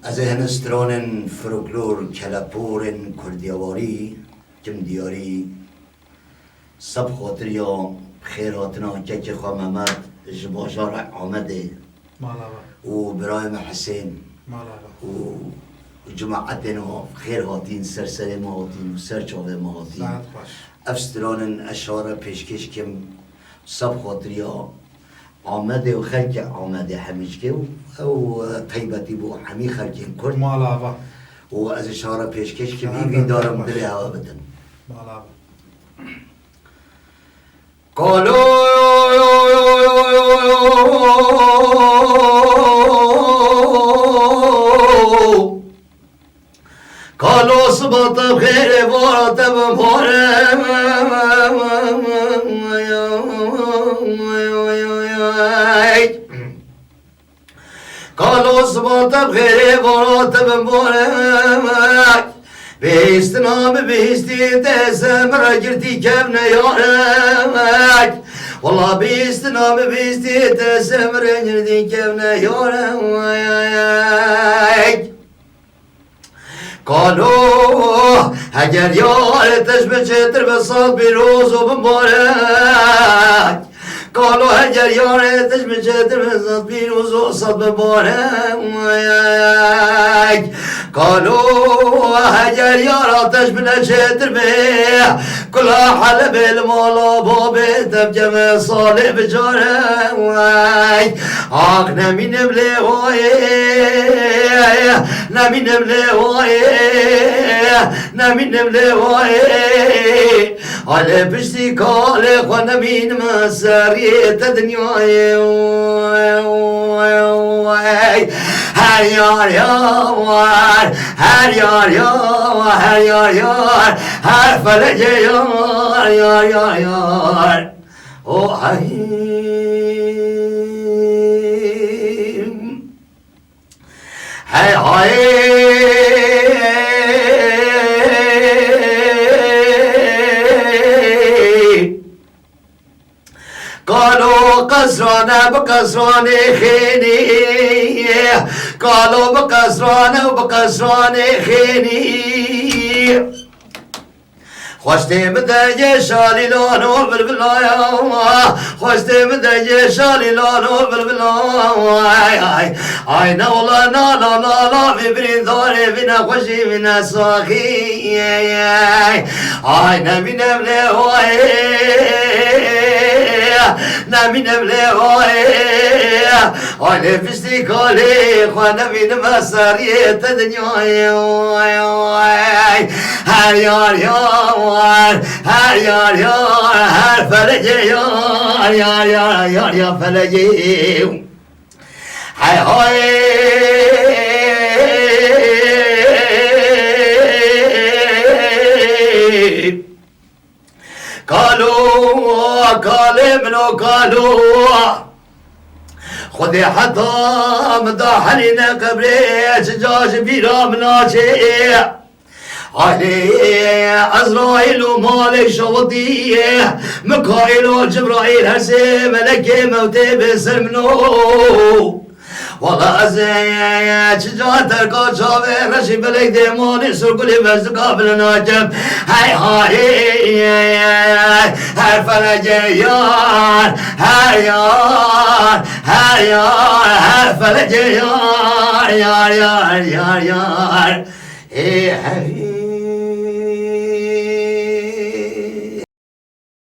از هنستران فروکلور کلپورن کردیواری جم دیاری سب خاطر یا خیراتنا که خواه محمد جباشار آمده و برایم حسین و جماعتنا خیر هاتین سرسر ما هاتین و سرچاوه ما هاتین افستران اشاره پیشکش کم سب خاطر یا آمده و خلق آمده همیش که و طیبتی بو همی خلقین کرد و از اشاره پیشکش که بیوی دارم دل هوا بدن قالو قالو صبط بخير بورت بمورم قالوا صبات بخير بورات بمبورك بيستنام بيستي تسم رجلتي كبنا يورك والله بيستنام بيستي تسم رجلتي كبنا يورك قالوا هجر يار تشبه شتر بصاد بروز وبمبارك قالوا هجر يار تشبه شتر بصاد بروز وصاد بمبارك قالوا هجر يار تشبه شتر به كلها حلب المولا بابي تبجم صالح بجارك آخ نمين بلهوي نمين بلهوي نمين بلهوي على بشتي كالي خوانا مين مساريت الدنيا هر یار یار هر یار یار هر یار یار هر فلک یار یار یار یار او هی قالوا قصرنا بقصران خيني قالوا بقصرنا وبقصران خيني خوشتي مدى شالي لونو بالبلايا خوشتي مدى شالي لونو بالبلايا اي نولا نالا نالا في برين ثوري فينا خوشي فينا صاخي اي نبي نبلي هواي نمين بلهوي على فستي كولي خوانا بين مساريت الدنيا هر يار يار هر يار يار هر فلجي يار يار يار يار يا فلجي هاي هاي قالوا قال منو قالوا خذي حتى مداحلنا قبري شجاج بيرام ناجي علي عزرائيل ومالك شوطي ميكائيل وجبرائيل هرسي ملك موتي بسرمنو والله أزايا شجاعة تركات شابه رشي بلك ديموني سرقلي بس قابل ناجم هاي هاي هر فلجيان هر يار هر يار هر فلجيان يار يار يار يار ايه